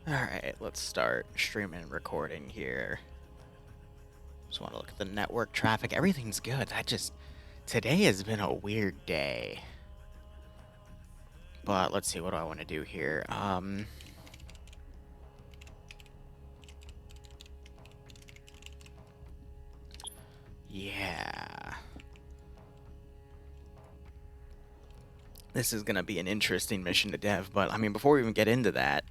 Alright, let's start streaming and recording here. Just want to look at the network traffic. Everything's good. Today has been a weird day. But let's see, what do I want to do here? Yeah. This is going to be an interesting mission to dev, but I mean, before we even get into that,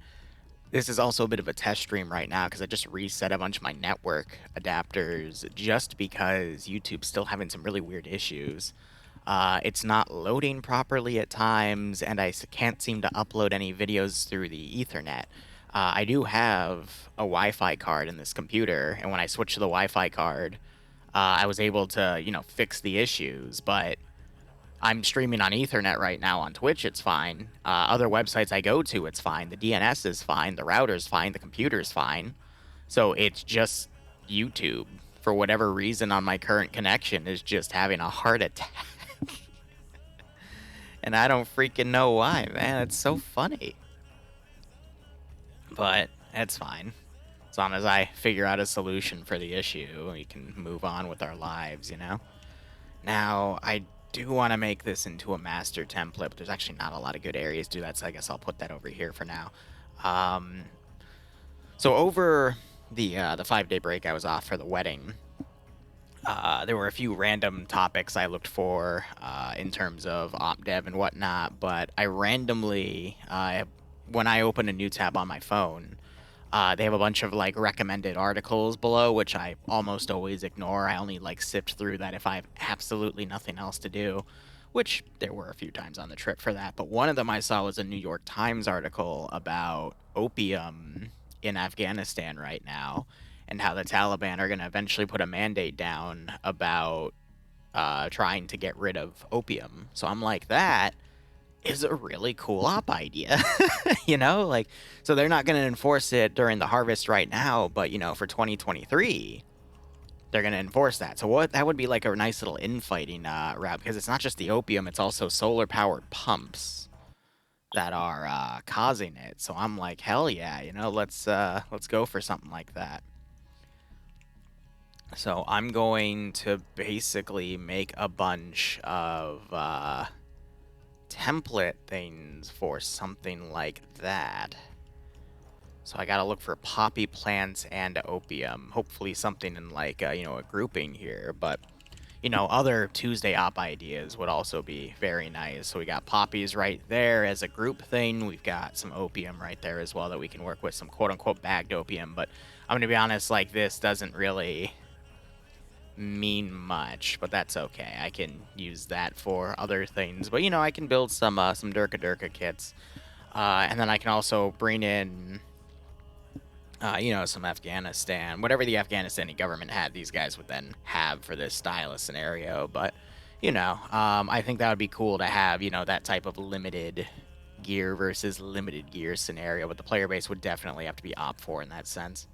this is also a bit of a test stream right now because I just reset a bunch of my network adapters just because YouTube's still having some really weird issues. It's not loading properly at times, and I can't seem to upload any videos through the Ethernet. I do have a Wi-Fi card in this computer, and when I switched to the Wi-Fi card, I was able to, fix the issues, but I'm streaming on Ethernet right now on Twitch, it's fine. Other websites I go to, it's fine. The DNS is fine, the router's fine, the computer's fine. So it's just YouTube, for whatever reason on my current connection, is just having a heart attack. And I don't freaking know why, man. It's so funny. But it's fine. As long as I figure out a solution for the issue, we can move on with our lives, you know? Now, I do want to make this into a master template, but there's actually not a lot of good areas to do that, so I guess I'll put that over here for now. So over the 5-day break I was off for the wedding, there were a few random topics I looked for in terms of op dev and whatnot, but I randomly, when I open a new tab on my phone, they have a bunch of like recommended articles below, which I almost always ignore. I only like sift through that if I have absolutely nothing else to do, which there were a few times on the trip for that. But one of them I saw was a New York Times article about opium in Afghanistan right now, and how the Taliban are going to eventually put a mandate down about trying to get rid of opium. So I'm like, that is a really cool op idea. Like, so they're not going to enforce it during the harvest right now, but for 2023 they're going to enforce that. So that would be like a nice little infighting route, because it's not just the opium, it's also solar powered pumps that are causing it. So I'm like, hell yeah, let's go for something like that. So I'm going to basically make a bunch of template things for something like that. So I gotta look for poppy plants and opium. Hopefully something in like, a grouping here. But, other Tuesday op ideas would also be very nice. So we got poppies right there as a group thing. We've got some opium right there as well that we can work with, some quote-unquote bagged opium. But I'm gonna be honest, like, this doesn't really mean much, but that's okay. I can use that for other things. But I can build some Durka kits, and then I can also bring in some Afghanistan, whatever the Afghanistani government had, these guys would then have for this style of scenario. But I think that would be cool to have that type of limited gear versus limited gear scenario, but the player base would definitely have to be op4 in that sense.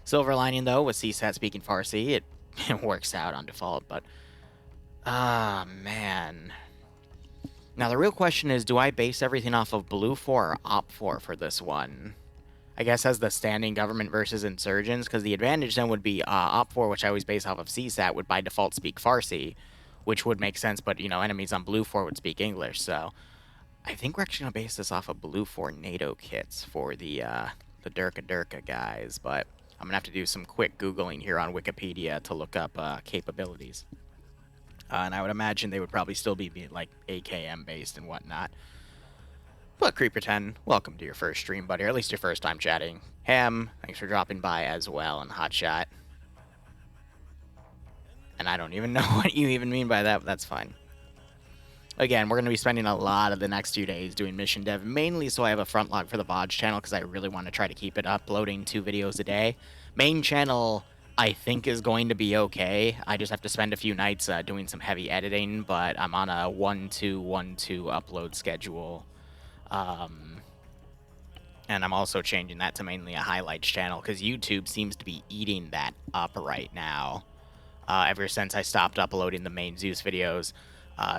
Silver lining though, with CSAT speaking Farsi, it works out on default. But man, now the real question is, do I base everything off of blue4 or op4 for this one? I guess as the standing government versus insurgents, because the advantage then would be op4, which I always base off of CSAT, would by default speak Farsi, which would make sense, but enemies on blue4 would speak English. So I think we're actually gonna base this off of blue4 NATO kits for the Durka guys, but I'm gonna have to do some quick Googling here on Wikipedia to look up capabilities. And I would imagine they would probably still be like AKM based and whatnot. But Creeper10, welcome to your first stream, buddy, or at least your first time chatting. Ham, thanks for dropping by as well, and Hotshot. And I don't even know what you even mean by that, but that's fine. Again, we're going to be spending a lot of the next 2 days doing mission dev, mainly so I have a front log for the VODS channel, because I really want to try to keep it uploading 2 videos a day. Main channel, I think, is going to be okay. I just have to spend a few nights doing some heavy editing, but I'm on a 1-2-1-2 upload schedule. And I'm also changing that to mainly a highlights channel, because YouTube seems to be eating that up right now, ever since I stopped uploading the main Zeus videos.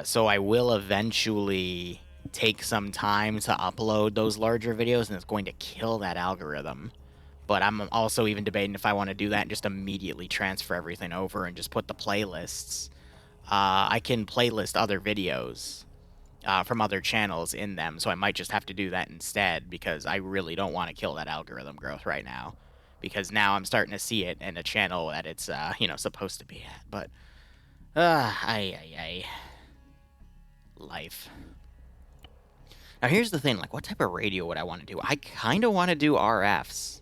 So I will eventually take some time to upload those larger videos, and it's going to kill that algorithm. But I'm also even debating if I want to do that and just immediately transfer everything over and just put the playlists. I can playlist other videos from other channels in them, so I might just have to do that instead, because I really don't want to kill that algorithm growth right now, because now I'm starting to see it in a channel that it's supposed to be at. But life. Now here's the thing, like, what type of radio would I want to do? I kind of want to do RFs.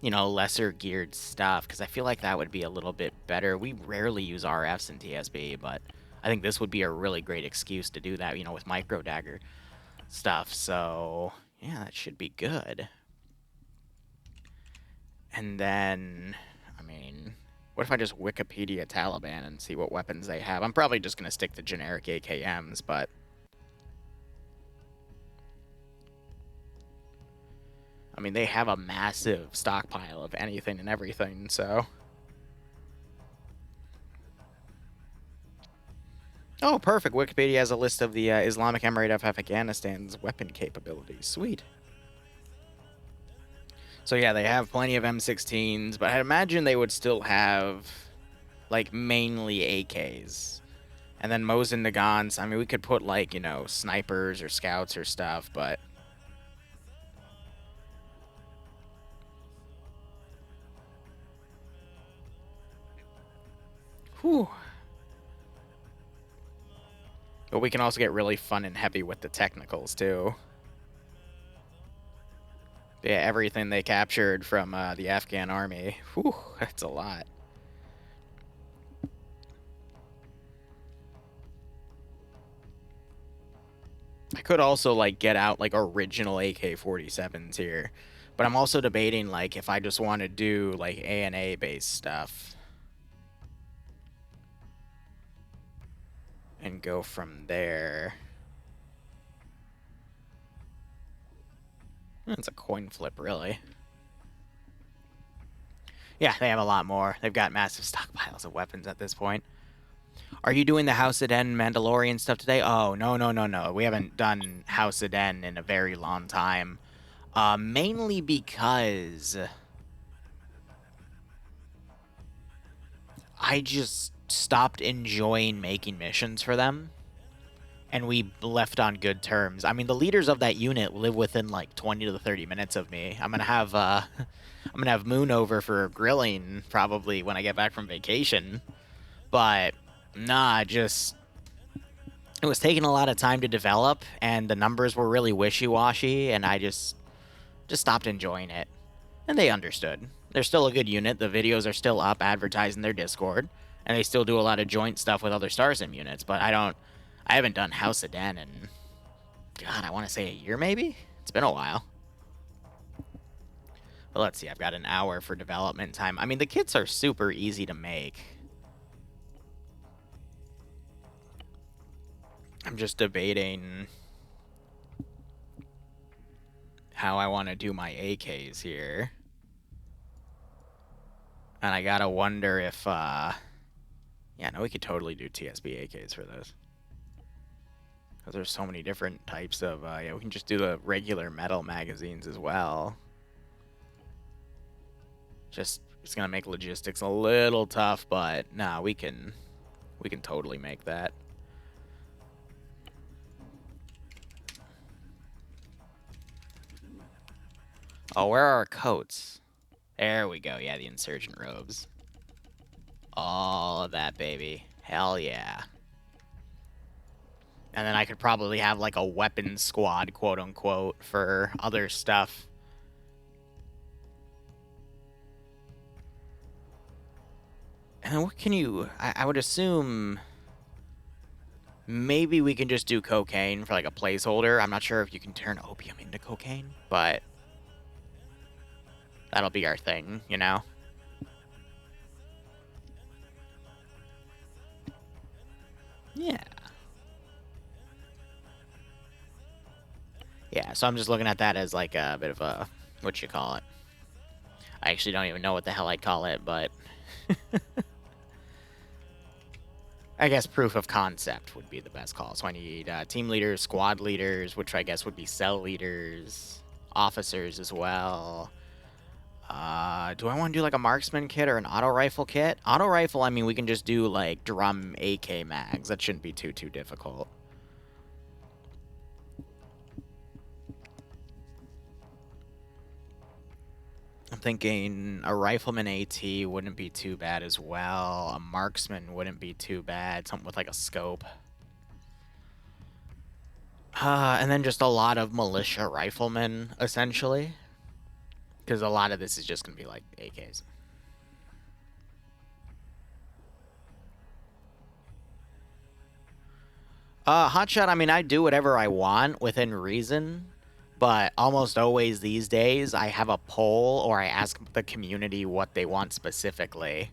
Lesser geared stuff, because I feel like that would be a little bit better. We rarely use RFs in TSB, but I think this would be a really great excuse to do that, with micro dagger stuff. So yeah, that should be good. And then, I mean, what if I just Wikipedia Taliban and see what weapons they have? I'm probably just gonna stick to generic AKMs, but I mean, they have a massive stockpile of anything and everything, so. Oh, perfect. Wikipedia has a list of the Islamic Emirate of Afghanistan's weapon capabilities. Sweet. So yeah, they have plenty of M16s, but I imagine they would still have, like, mainly AKs. And then Mosin Nagans, I mean, we could put, like, snipers or scouts or stuff, but whew. But we can also get really fun and heavy with the technicals, too. Yeah, everything they captured from the Afghan army. Whew, that's a lot. I could also, like, get out, like, original AK-47s here. But I'm also debating, like, if I just want to do, like, ANA-based stuff. And go from there. It's a coin flip, really. Yeah, they have a lot more. They've got massive stockpiles of weapons at this point. Are you doing the House of Den Mandalorian stuff today? Oh, no. We haven't done House of Den in a very long time. Mainly because I just stopped enjoying making missions for them. And we left on good terms. I mean, the leaders of that unit live within like 20 to 30 minutes of me. I'm gonna have Moon over for grilling probably when I get back from vacation. But nah, it was taking a lot of time to develop, and the numbers were really wishy-washy, and I just stopped enjoying it. And they understood. They're still a good unit. The videos are still up advertising their Discord, and they still do a lot of joint stuff with other Starsim units, but I haven't done House of Den in, God, I want to say a year maybe? It's been a while. But let's see, I've got an hour for development time. I mean, the kits are super easy to make. I'm just debating how I want to do my AKs here. And I gotta wonder if, yeah, no, we could totally do TSB AKs for this. Because there's so many different types of, yeah, we can just do the regular metal magazines as well. Just, it's gonna make logistics a little tough, but nah, we can totally make that. Oh, where are our coats? There we go. Yeah, the insurgent robes. All of that, baby. Hell yeah. And then I could probably have, like, a weapons squad, quote-unquote, for other stuff. And then what can you... I would assume... Maybe we can just do cocaine for, like, a placeholder. I'm not sure if you can turn opium into cocaine, but... That'll be our thing, you know? Yeah. Yeah, so I'm just looking at that as, like, a bit of a... What you call it? I actually don't even know what the hell I'd call it, but... I guess proof of concept would be the best call. So I need team leaders, squad leaders, which I guess would be cell leaders, officers as well. Do I want to do like a marksman kit or an auto rifle kit? Auto rifle, I mean, we can just do like drum AK mags. That shouldn't be too difficult. I'm thinking a rifleman AT wouldn't be too bad as well. A marksman wouldn't be too bad. Something with like a scope. And then just a lot of militia riflemen, essentially. Because a lot of this is just going to be like AKs. Hotshot, I mean, I do whatever I want within reason. But almost always these days, I have a poll or I ask the community what they want specifically.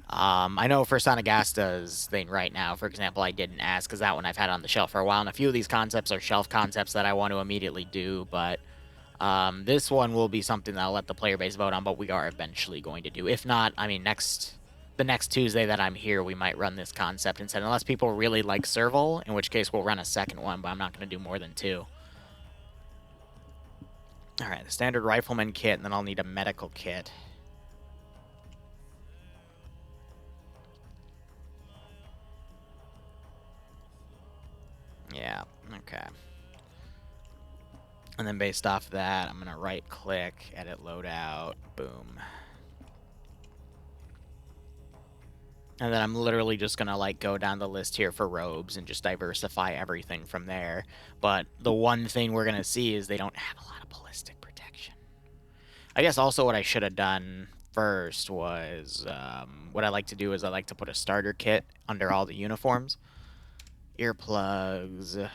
I know for Sonagasta's thing right now, for example, I didn't ask because that one I've had on the shelf for a while, and a few of these concepts are shelf concepts that I want to immediately do, but this one will be something that I'll let the player base vote on, but we are eventually going to do. If not, I mean, the next Tuesday that I'm here, we might run this concept instead, unless people really like Serval, in which case we'll run a second one, but I'm not going to do more than 2. Alright, the standard rifleman kit, and then I'll need a medical kit. Yeah, okay. And then based off that, I'm going to right-click, edit loadout, boom. And then I'm literally just going to, like, go down the list here for robes and just diversify everything from there. But the one thing we're going to see is they don't have a lot of ballistic protection. I guess also what I should have done first was, what I like to do is I like to put a starter kit under all the uniforms. Earplugs.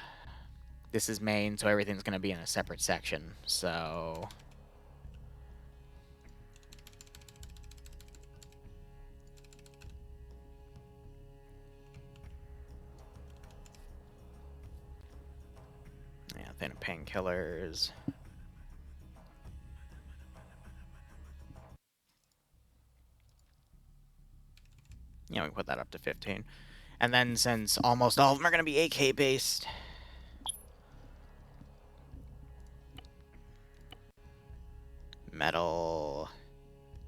This is main, so everything's going to be in a separate section. So yeah, then painkillers. Yeah, we put that up to 15. And then since almost all of them are going to be AK based, metal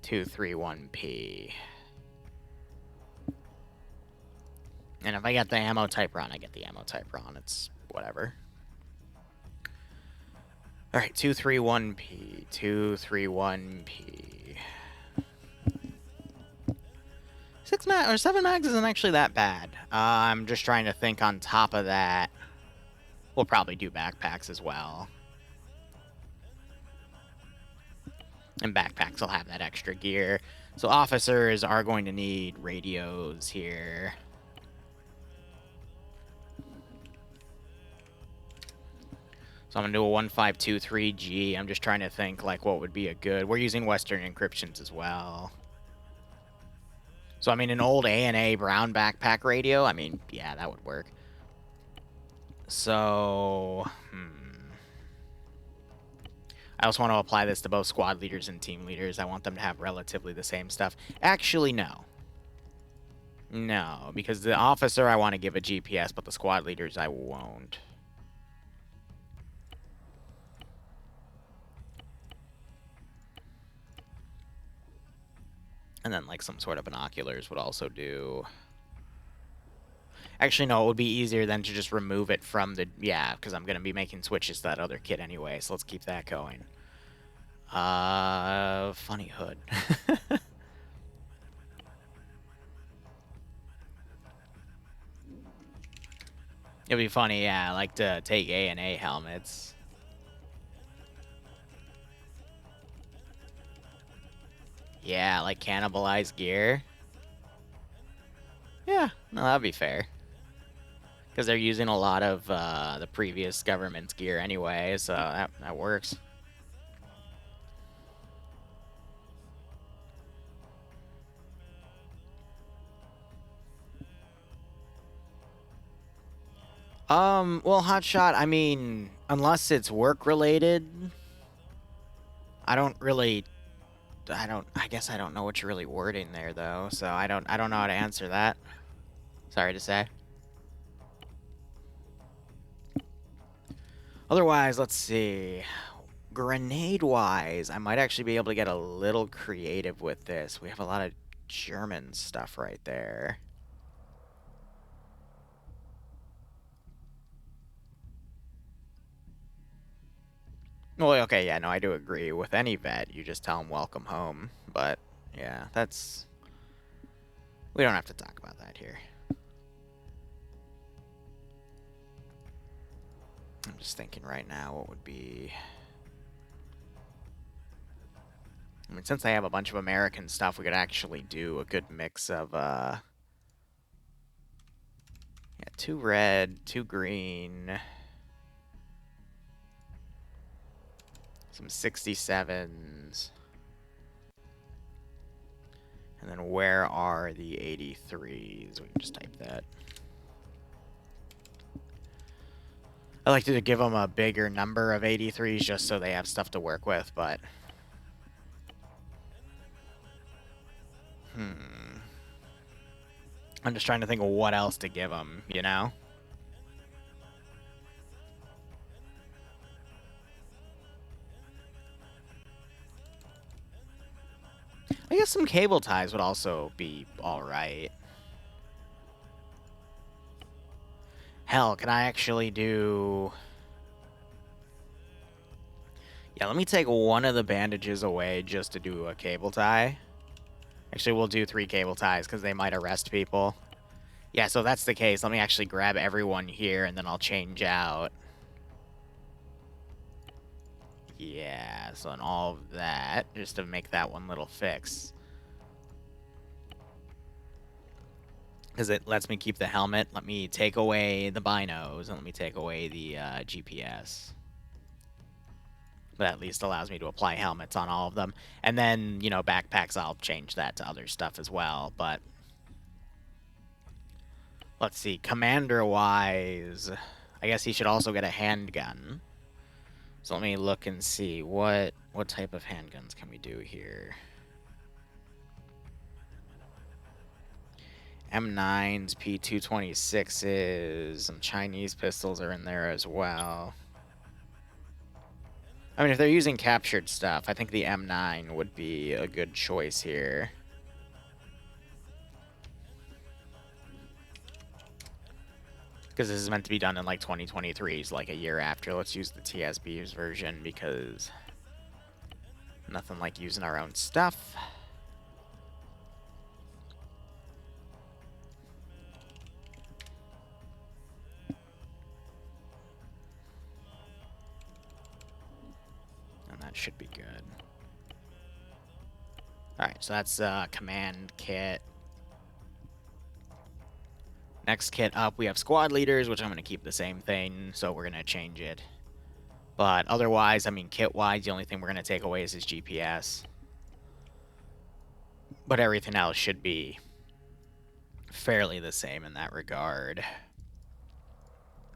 231P. And if I get the ammo type wrong, I get the ammo type wrong. It's whatever. Alright, 231P. 231P. 7 mags isn't actually that bad. I'm just trying to think on top of that. We'll probably do backpacks as well. And backpacks will have that extra gear. So officers are going to need radios here. So I'm going to do a 1523G. I'm just trying to think, like, what would be a good... We're using Western encryptions as well. So, I mean, an old A&A brown backpack radio, I mean, yeah, that would work. So, I also want to apply this to both squad leaders and team leaders. I want them to have relatively the same stuff. Actually, no. No, because the officer I want to give a GPS, but the squad leaders I won't. And then, like, some sort of binoculars would also do. Actually, no, it would be easier than to just remove it from the... Yeah, because I'm going to be making switches to that other kit anyway, so let's keep that going. Funny hood. It'd be funny, yeah, I like to take A&A helmets. Yeah, like cannibalize gear. Yeah, no, that'd be fair. Because they're using a lot of the previous government's gear anyway, so that works. Well, Hotshot, I mean, unless it's work-related, I guess I don't know what you're really wording there, though, so I don't know how to answer that. Sorry to say. Otherwise, let's see. Grenade-wise, I might actually be able to get a little creative with this. We have a lot of German stuff right there. Well, okay, yeah, no, I do agree. With any vet, you just tell them welcome home. But, yeah, that's... We don't have to talk about that here. I'm just thinking right now what would be... I mean, since I have a bunch of American stuff, we could actually do a good mix of, yeah, 2 red, 2 green... Some 67s. And then where are the 83s? We can just type that. I like to give them a bigger number of 83s just so they have stuff to work with, but... I'm just trying to think of what else to give them, you know? I guess some cable ties would also be alright. Hell, can I actually do... Yeah, let me take one of the bandages away just to do a cable tie. Actually, we'll do 3 cable ties because they might arrest people. Yeah, so if that's the case, let me actually grab everyone here and then I'll change out. Yeah, so in all of that, just to make that one little fix. Because it lets me keep the helmet. Let me take away the binos, and let me take away the GPS. That at least allows me to apply helmets on all of them. And then, you know, backpacks, I'll change that to other stuff as well. But let's see, commander-wise, I guess he should also get a handgun. So let me look and see what type of handguns can we do here. M9s, P226s, some Chinese pistols are in there as well. I mean, if they're using captured stuff, I think the M9 would be a good choice here. Because this is meant to be done in, like, 2023, so, like, a year after. Let's use the TSB's version, because nothing like using our own stuff. And that should be good. Alright, so that's command kit. Next kit up, we have squad leaders, which I'm going to keep the same thing, so we're going to change it. But otherwise, I mean, kit-wise, the only thing we're going to take away is his GPS. But everything else should be fairly the same in that regard.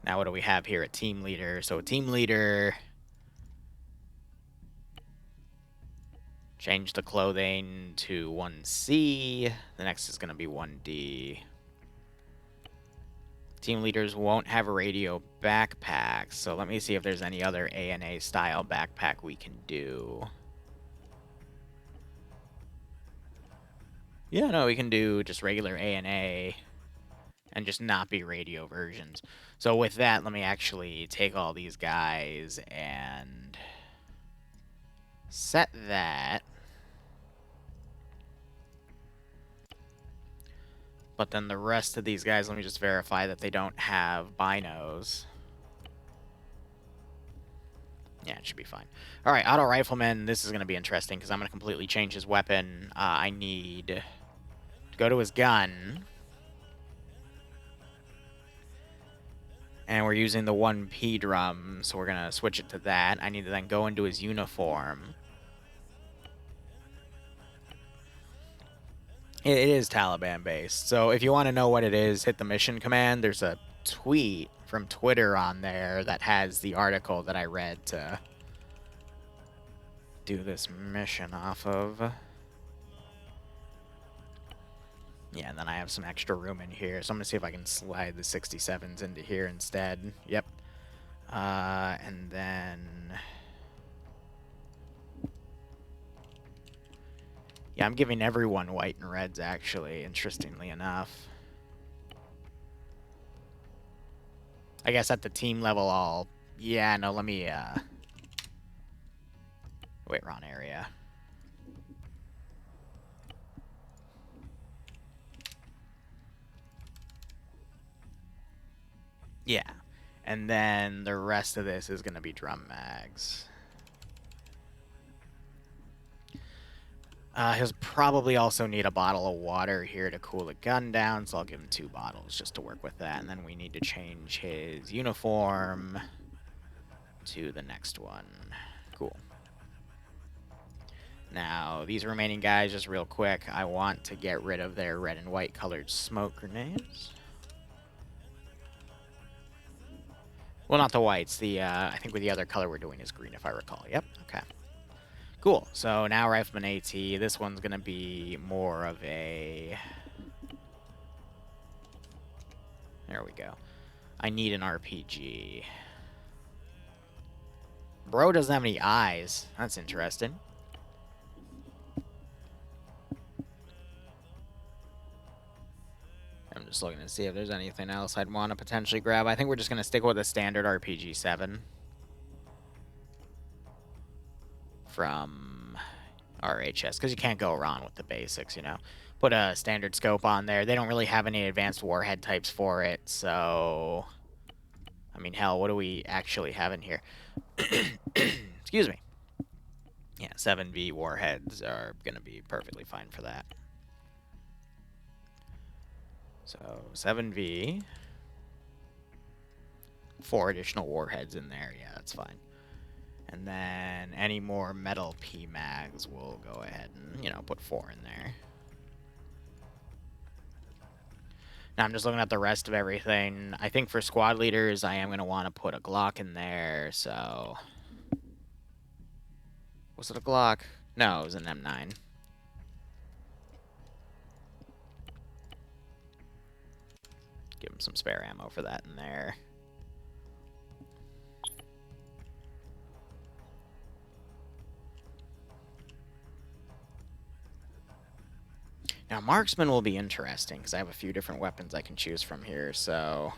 Now, what do we have here? A team leader. So a team leader... Change the clothing to 1C. The next is going to be 1D. Team leaders won't have radio backpacks, so let me see if there's any other ANA style backpack we can do. Yeah, no, we can do just regular ANA and just not be radio versions. So with that, let me actually take all these guys and set that. But then the rest of these guys, let me just verify that they don't have binos. Yeah, it should be fine. All right, auto rifleman. This is going to be interesting because I'm going to completely change his weapon. I need to go to his gun. And we're using the 1P drum, so we're going to switch it to that. I need to then go into his uniform. It is Taliban based. So if you want to know what it is, hit the mission command. There's a tweet from Twitter on there that has the article that I read to do this mission off of. Yeah, and then I have some extra room in here, so I'm gonna see if I can slide the 67s into here instead. Yep. And then... yeah, I'm giving everyone white and reds, actually, interestingly enough. I guess at the team level, I'll... yeah, no, let me, wait, wrong area. Yeah. And then the rest of this is going to be drum mags. He'll probably also need a bottle of water here to cool the gun down, so I'll give him 2 bottles just to work with that. And then we need to change his uniform to the next one. Cool. Now, these remaining guys, just real quick, I want to get rid of their red and white colored smoke grenades. Well, not the whites. The I think with the other color we're doing is green, if I recall. Yep, okay. Cool. So now Rifleman AT. This one's going to be more of a... there we go. I need an RPG. Bro doesn't have any eyes. That's interesting. I'm just looking to see if there's anything else I'd want to potentially grab. I think we're just going to stick with a standard RPG 7. From RHS, because you can't go wrong with the basics, you know. Put a standard scope on there. They don't really have any advanced warhead types for it, so... I mean, hell, what do we actually have in here? Excuse me. Yeah, 7V warheads are going to be perfectly fine for that. So, 7V. 4 additional warheads in there. Yeah, that's fine. And then any more metal P-mags, we'll go ahead and, you know, put 4 in there. Now I'm just looking at the rest of everything. I think for squad leaders, I am going to want to put a Glock in there, so... was it a Glock? No, it was an M9. Give him some spare ammo for that in there. Now, marksman will be interesting, because I have a few different weapons I can choose from here, so...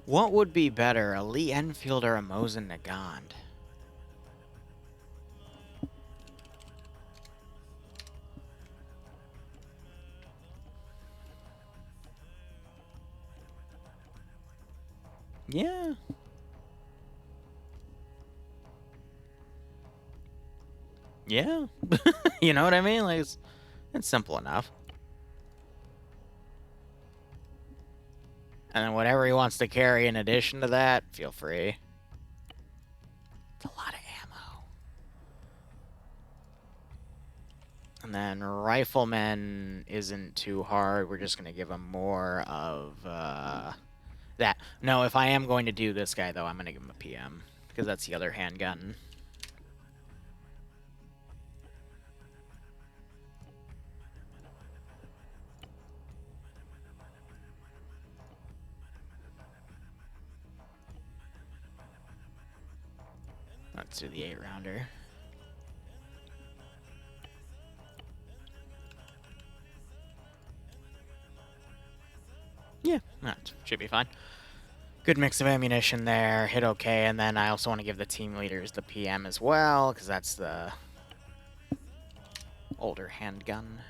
what would be better, a Lee Enfield or a Mosin Nagant? Yeah. Yeah. You know what I mean? Like, it's simple enough. And then whatever he wants to carry in addition to that, feel free. It's a lot of ammo. And then rifleman isn't too hard. We're just going to give him more of that. No, if I am going to do this guy, though, I'm going to give him a PM. Because that's the other handgun. Let's do the 8-rounder. Yeah, that should be fine. Good mix of ammunition there. Hit okay, and then I also want to give the team leaders the PM as well, because that's the older handgun.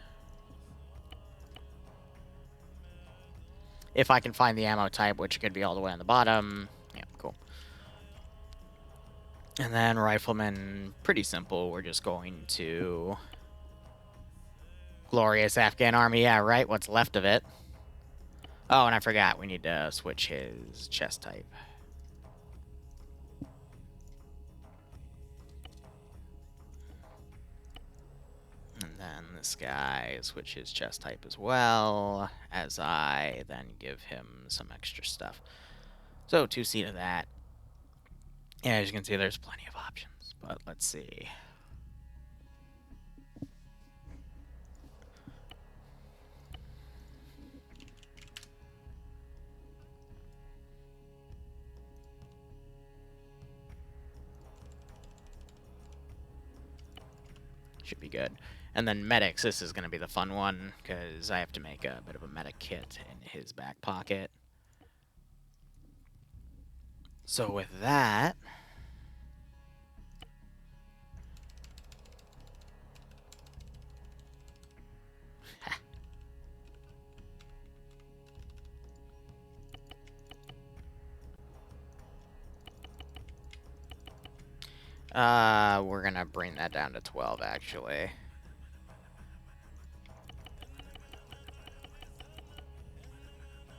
If I can find the ammo type, which could be all the way on the bottom. Yeah, cool. And then rifleman, pretty simple. We're just going to... glorious Afghan army, yeah, right? What's left of it. Oh, and I forgot, we need to switch his chest type. And then this guy switch his chest type as well, as I then give him some extra stuff. So 2C to that. Yeah, as you can see, there's plenty of options, but let's see. Should be good. And then medics, this is going to be the fun one, because I have to make a bit of a medic kit in his back pocket. So with that... we're going to bring that down to 12, actually.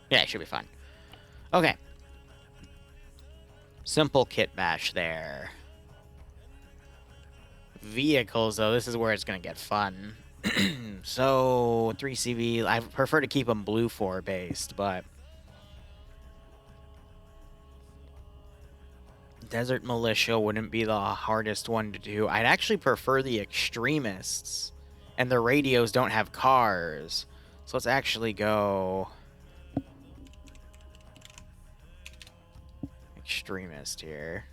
Yeah, it should be fine. Okay. Simple kit bash there. Vehicles, though, this is where it's going to get fun. So, 3CV, I prefer to keep them blue 4 based, but... Desert Militia wouldn't be the hardest one to do. I'd actually prefer the Extremists, and the radios don't have cars. So let's actually go... Extremist here.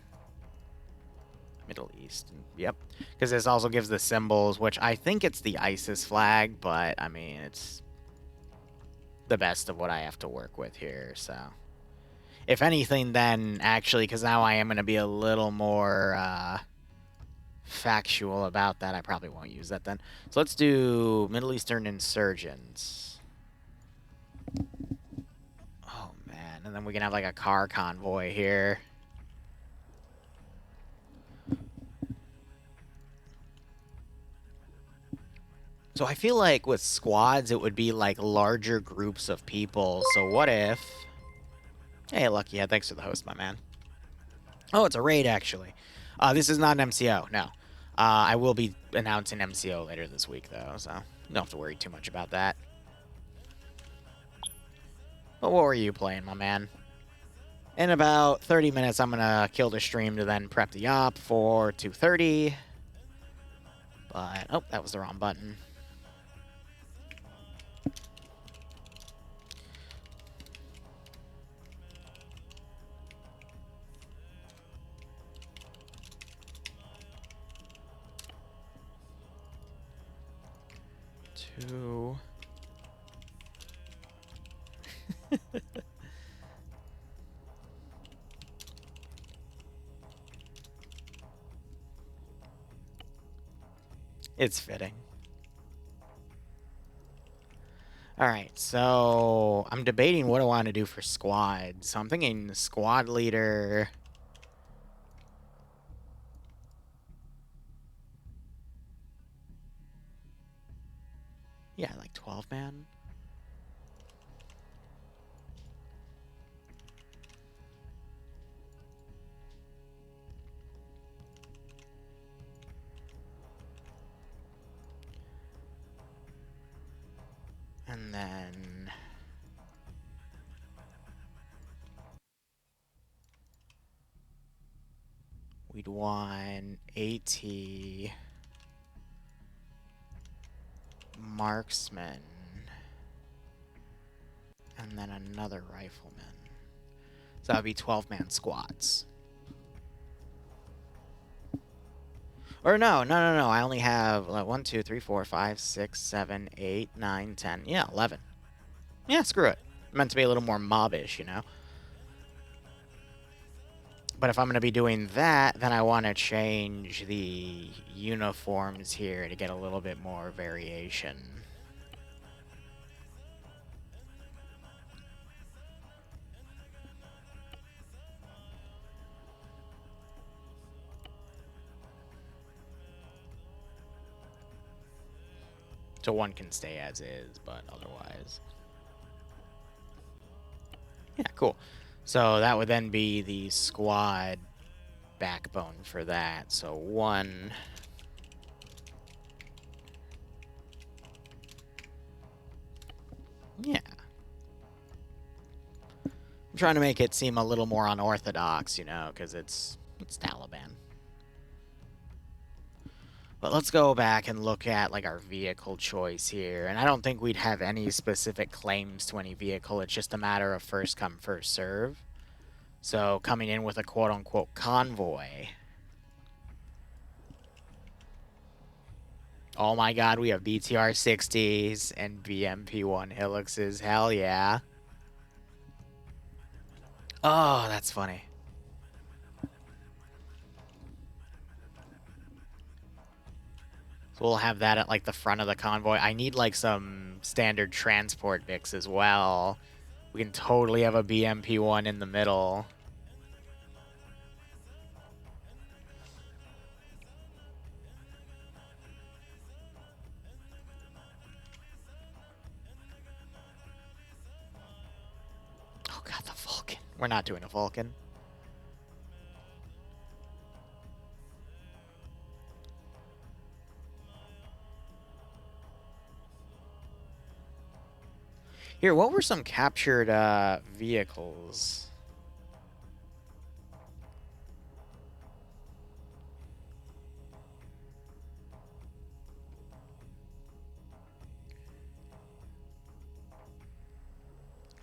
Middle East. Yep. Because this also gives the symbols, which I think it's the ISIS flag, but, I mean, it's the best of what I have to work with here, so... If anything, then, actually, because now I am going to be a little more factual about that, I probably won't use that then. So let's do Middle Eastern Insurgents. Oh, man. And then we can have, like, a car convoy here. So I feel like with squads, it would be, like, larger groups of people. So what if... Hey, Lucky, yeah, thanks for the host, my man. Oh, it's a raid, actually. This is not an MCO, no. I will be announcing MCO later this week, though, so you don't have to worry too much about that. But what were you playing, my man? In about 30 minutes, I'm going to kill the stream to then prep the op for 2:30. But, oh, that was the wrong button. Two. It's fitting. Alright, so I'm debating what I want to do for squad. So I'm thinking the squad leader... Yeah, like 12-man. And then... we'd want AT... marksman... and then another rifleman. So that would be 12-man squads. Or no. I only have 1, 2, 3, 4, 5, 6, 7, 8, 9, 10. Yeah, 11. Yeah, screw it. Meant to be a little more mobbish, you know? But if I'm going to be doing that, then I want to change the uniforms here to get a little bit more variation. So one can stay as is, but otherwise... Yeah, cool. So that would then be the squad backbone for that. So 1... Yeah. I'm trying to make it seem a little more unorthodox, you know, because it's Taliban. But let's go back and look at, like, our vehicle choice here. And I don't think we'd have any specific claims to any vehicle. It's just a matter of first come, first serve. So coming in with a quote-unquote convoy. Oh my god, we have BTR 60s and BMP1 Hillixes. Hell yeah. Oh, that's funny. So we'll have that at, like, the front of the convoy. I need, like, some standard transport Vics as well. We can totally have a BMP1 in the middle. Oh god, the Vulcan. We're not doing a Vulcan. Here, what were some captured vehicles?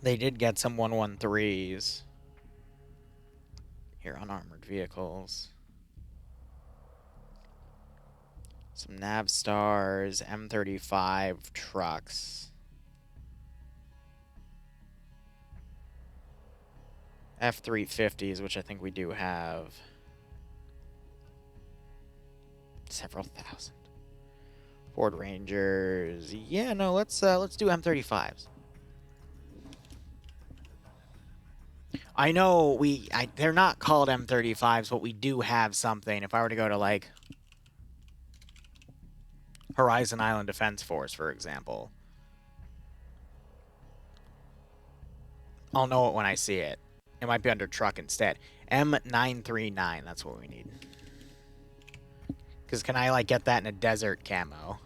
They did get some 113s. Here, unarmored vehicles. Some Navstars, M35 trucks. F-350s, which I think we do have. Several thousand. Ford Rangers. Yeah, no, let's do M35s. I know they're not called M35s, but we do have something. If I were to go to, like, Horizon Island Defense Force, for example, I'll know it when I see it. It might be under truck instead. M939, that's what we need. Because can I, like, get that in a desert camo?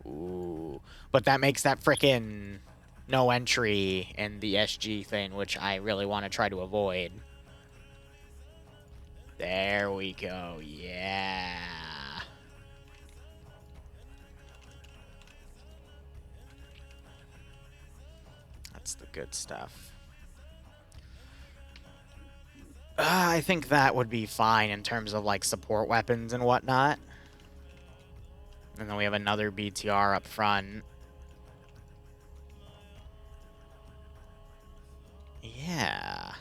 Ooh. But that makes that frickin' no entry in the SG thing, which I really want to try to avoid. There we go. Yeah. That's the good stuff. I think that would be fine in terms of, like, support weapons and whatnot. And then we have another BTR up front. Yeah.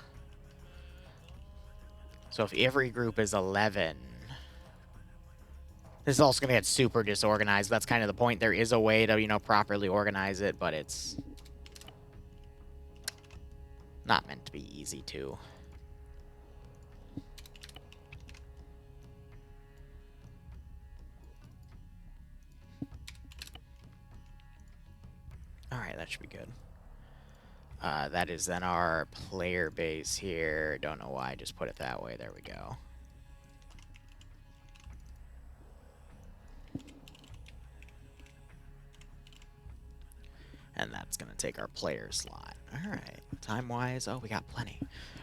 So if every group is 11... This is also going to get super disorganized. That's kind of the point. There is a way to, you know, properly organize it, but it's not meant to be easy to. Alright, that should be good. That is then our player base here. Don't know why I just put it that way. There we go. And that's going to take our player slot. Alright, time-wise, oh, we got plenty.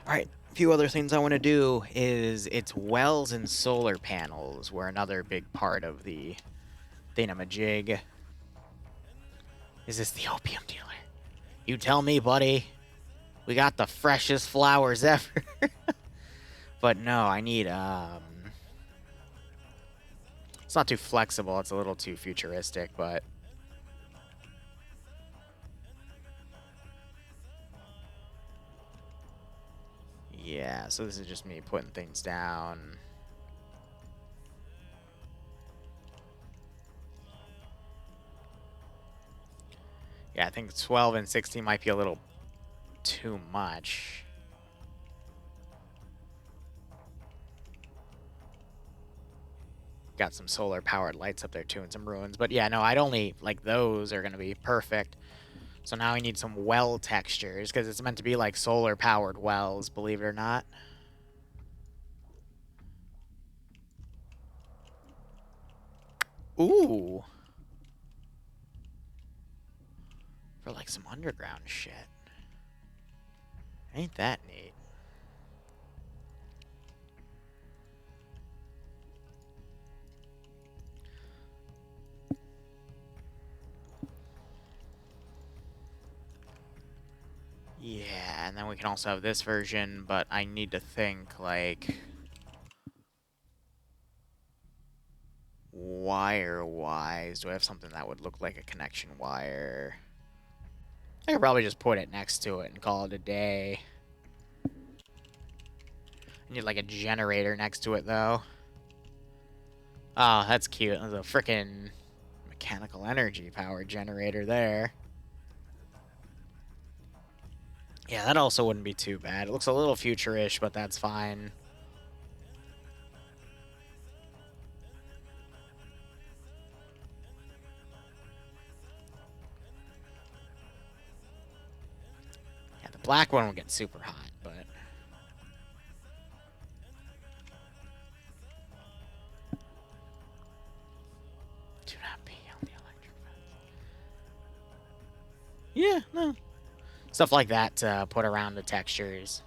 Alright, a few other things I want to do is it's wells and solar panels were another big part of the thingamajig. Is this the opium dealer? You tell me, buddy. We got the freshest flowers ever. But no, I need, it's not too flexible. It's a little too futuristic, but... Yeah, so this is just me putting things down. Yeah, I think 12 and 16 might be a little too much. Got some solar-powered lights up there, too, and some ruins. But yeah, no, I'd only... Like, those are going to be perfect. So now I need some well textures, because it's meant to be, like, solar-powered wells, believe it or not. Ooh. for like some underground shit. Ain't that neat? Yeah, and then we can also have this version, but I need to think, like, wire-wise. Do I have something that would look like a connection wire? I could probably just put it next to it and call it a day. I need, like, a generator next to it, though. Oh, that's cute. There's a frickin' mechanical energy power generator there. Yeah, that also wouldn't be too bad. It looks a little future-ish, but that's fine. Yeah, the black one will get super hot, but... Do not pee on the electric fence. Yeah, no. Stuff like that to put around the textures.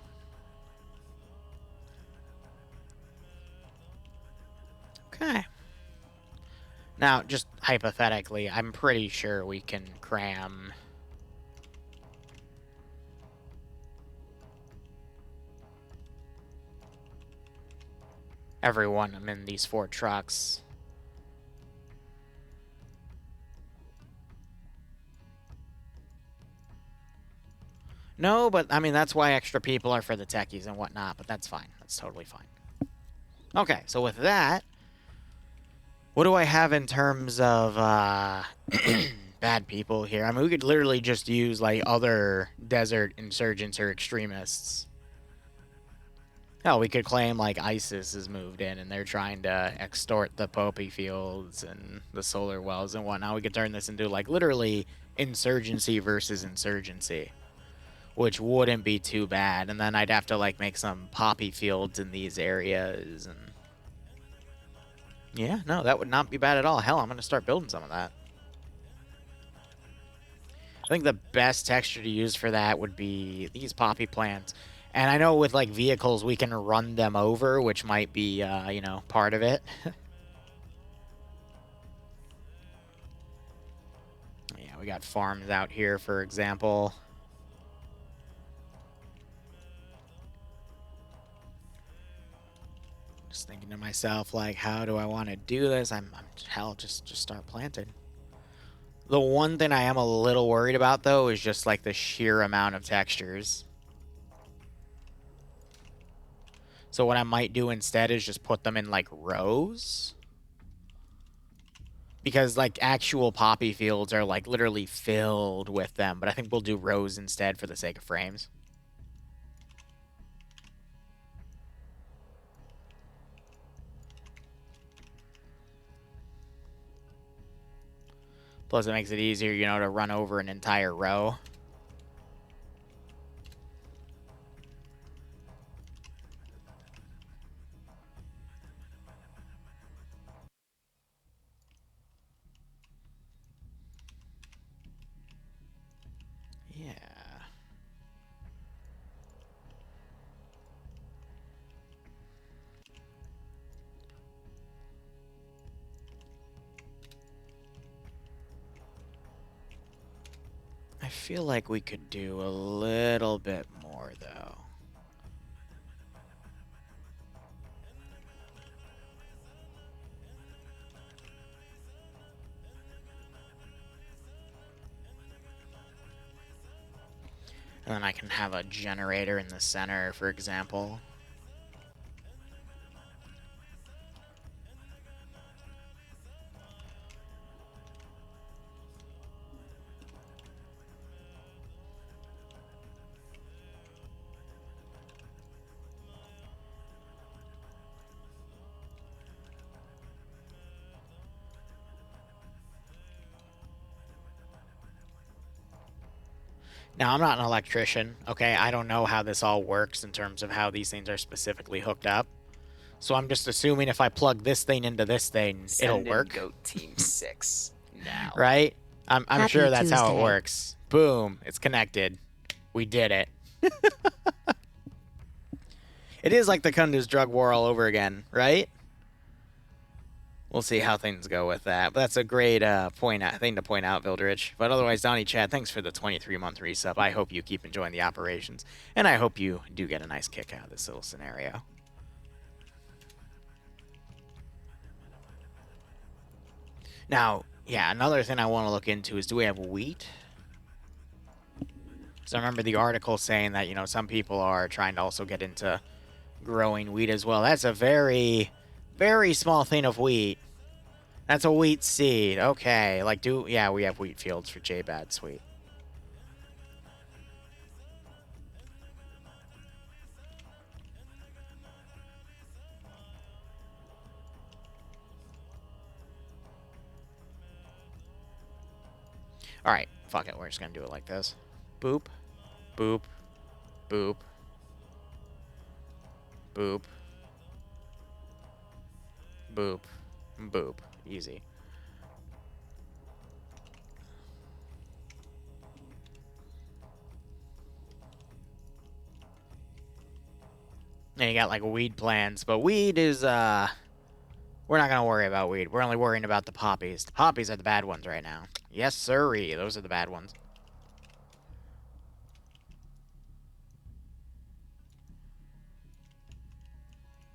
Okay. Now, just hypothetically, I'm pretty sure we can cram... everyone in these 4 trucks. No, but, I mean, that's why extra people are for the techies and whatnot, but that's fine. That's totally fine. Okay, so with that, what do I have in terms of, bad people here? I mean, we could literally just use, like, other desert insurgents or extremists. Hell, we could claim, like, ISIS has moved in and they're trying to extort the poppy fields and the solar wells and whatnot. We could turn this into, like, literally insurgency versus insurgency, which wouldn't be too bad. And then I'd have to, like, make some poppy fields in these areas. And yeah, no, that would not be bad at all. Hell, I'm going to start building some of that. I think the best texture to use for that would be these poppy plants. And I know with, like, vehicles, we can run them over, which might be, you know, part of it. Yeah, we got farms out here, for example. Just thinking to myself, like, how do I want to do this? Hell, just start planting. The one thing I am a little worried about, though, is just, like, the sheer amount of textures. So what I might do instead is just put them in, like, rows. Because, like, actual poppy fields are, like, literally filled with them. But I think we'll do rows instead for the sake of frames. Plus, it makes it easier, you know, to run over an entire row. Yeah. I feel like we could do a little bit more, though. And then I can have a generator in the center, for example. Now, I'm not an electrician, okay? I don't know how this all works in terms of how these things are specifically hooked up. So I'm just assuming if I plug this thing into this thing, it'll work. Goat Team 6 now. Right? I'm sure that's how it Tuesday. works. Boom. It's connected. We did it. It is like the Kunduz drug war all over again, right? We'll see how things go with that. But that's a great thing to point out, Vildrich. But otherwise, Donnie Chad, thanks for the 23-month resub. I hope you keep enjoying the operations. And I hope you do get a nice kick out of this little scenario. Now, yeah, another thing I want to look into is, do we have wheat? So I remember the article saying that, you know, some people are trying to also get into growing wheat as well. That's a very, very small thing of wheat. That's a wheat seed. Okay, like, yeah, we have wheat fields for J-Bad. Sweet. Alright, fuck it. We're just gonna do it like this. Boop. Boop. Boop. Boop. Boop. Boop. Easy. And you got, like, weed plants. But weed is, we're not gonna worry about weed. We're only worrying about the poppies. The poppies are the bad ones right now. Yes, sirree. Those are the bad ones.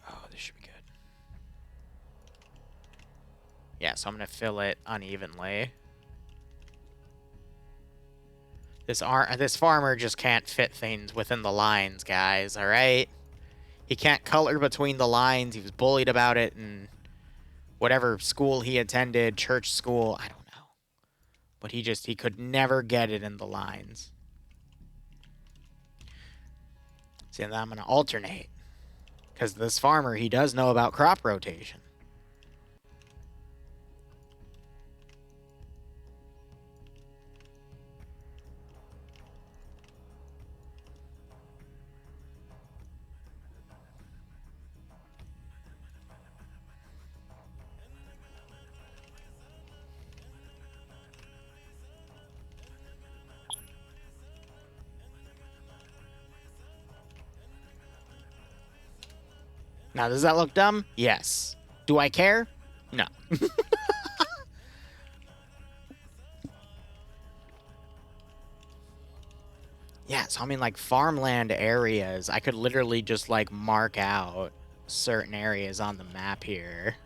Oh, this should be good. Yeah, so I'm gonna fill it unevenly. This farmer just can't fit things within the lines, guys, alright? He can't color between the lines. He was bullied about it in whatever school he attended, church school, I don't know. But he could never get it in the lines. See, and then I'm going to alternate. Because this farmer, he does know about crop rotation. Now, does that look dumb? Yes. Do I care? No. Yeah, so I mean, like, farmland areas, I could literally just, like, mark out certain areas on the map here.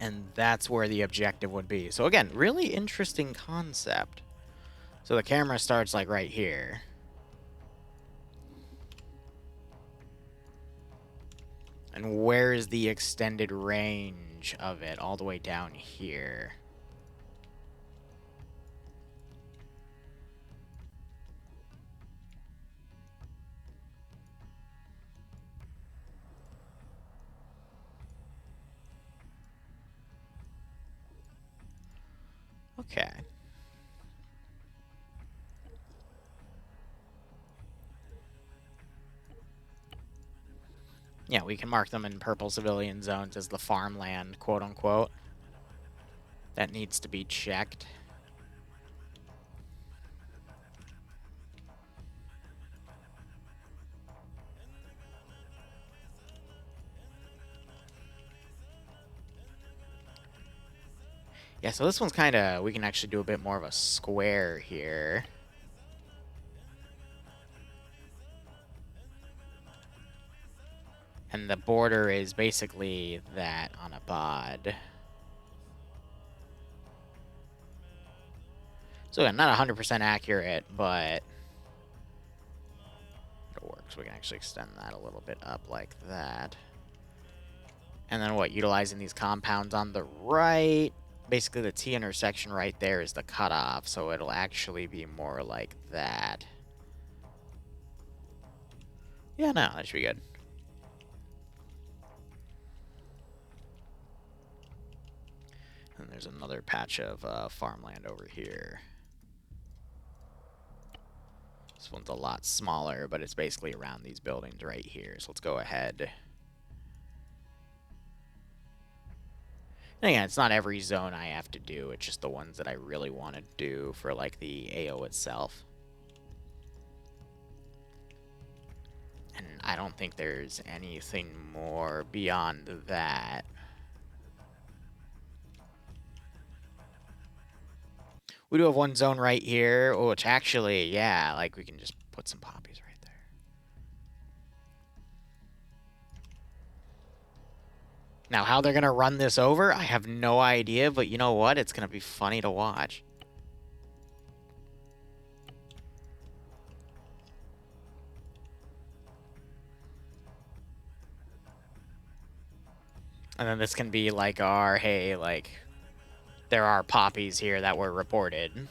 And that's where the objective would be. So again, really interesting concept. So the camera starts, like, right here. And where's the extended range of it? All the way down here. Okay. Yeah, we can mark them in purple civilian zones as the farmland, quote-unquote. That needs to be checked. Yeah, so this one's kind of... We can actually do a bit more of a square here. And the border is basically that on a bod. So again, not 100% accurate, but it works. We can actually extend that a little bit up like that. And then what? Utilizing these compounds on the right. Basically, the T intersection right there is the cutoff, so it'll actually be more like that. Yeah, no, that should be good. And there's another patch of farmland over here. This one's a lot smaller, but it's basically around these buildings right here. So let's go ahead. And again, it's not every zone I have to do. It's just the ones that I really want to do for, like, the AO itself. And I don't think there's anything more beyond that. We do have one zone right here, which actually, yeah, like, we can just put some poppies right there. Now, how they're going to run this over, I have no idea, but you know what? It's going to be funny to watch. And then this can be like our, hey, like, there are poppies here that were reported.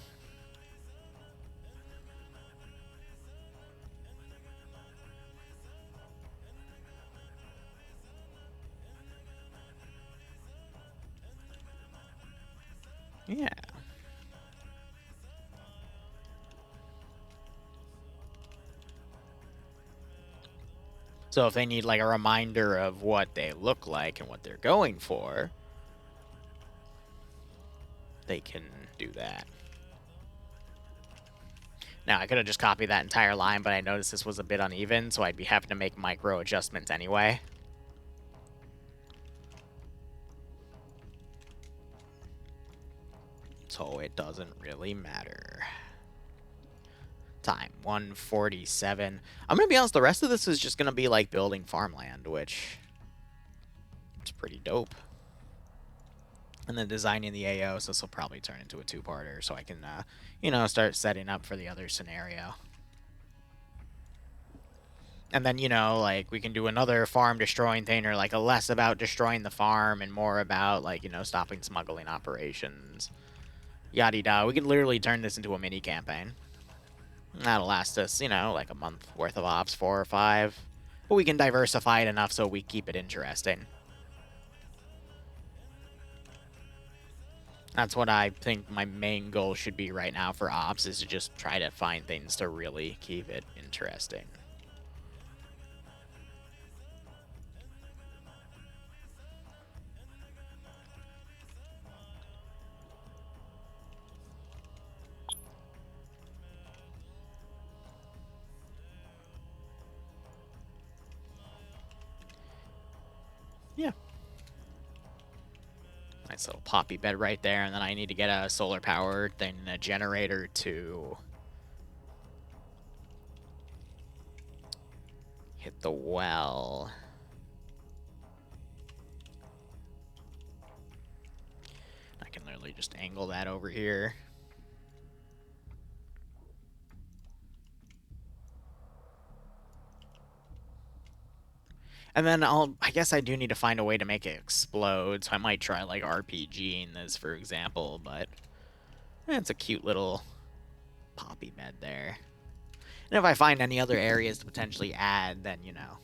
Yeah. So if they need, like, a reminder of what they look like and what they're going for, they can do that. Now, I could have just copied that entire line, but I noticed this was a bit uneven, so I'd be having to make micro adjustments anyway. So it doesn't really matter. Time, 1:47. I'm going to be honest, the rest of this is just going to be like building farmland, which is pretty dope. And then designing the AO, so this will probably turn into a two-parter, so I can, you know, start setting up for the other scenario. And then, you know, like, we can do another farm destroying thing, or, like, a less about destroying the farm and more about, like, you know, stopping smuggling operations. Yada-da. We could literally turn this into a mini campaign. That'll last us, you know, like a month worth of ops, 4 or 5. But we can diversify it enough so we keep it interesting. That's what I think my main goal should be right now for ops, is to just try to find things to really keep it interesting. Yeah. Nice little poppy bed right there, and then I need to get a solar powered thing, a generator to hit the well. I can literally just angle that over here. And then I guess I do need to find a way to make it explode, so I might try, like, RPGing this, for example, but it's a cute little poppy bed there. And if I find any other areas to potentially add, then, you know,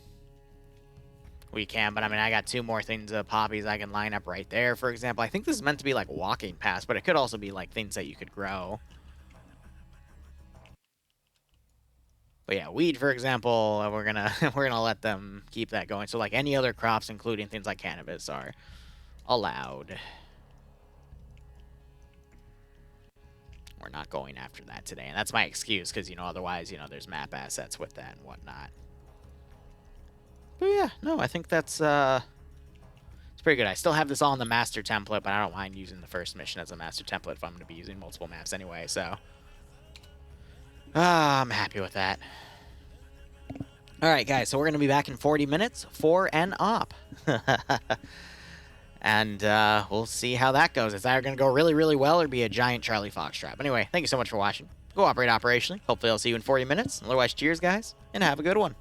we can. But, I mean, I got 2 more things of poppies I can line up right there, for example. I think this is meant to be, like, walking paths, but it could also be, like, things that you could grow. But yeah, weed, for example, we're gonna let them keep that going. So, like, any other crops, including things like cannabis, are allowed. We're not going after that today, and that's my excuse, because, you know, otherwise, you know, there's map assets with that and whatnot. But yeah, no, I think that's it's pretty good. I still have this all in the master template, but I don't mind using the first mission as a master template if I'm going to be using multiple maps anyway. So I'm happy with that. All right, guys, so we're going to be back in 40 minutes for an op. And we'll see how that goes. It's either going to go really, really well or be a giant Charlie Fox trap. Anyway, thank you so much for watching. Go operate operationally. Hopefully I'll see you in 40 minutes. Otherwise, cheers, guys, and have a good one.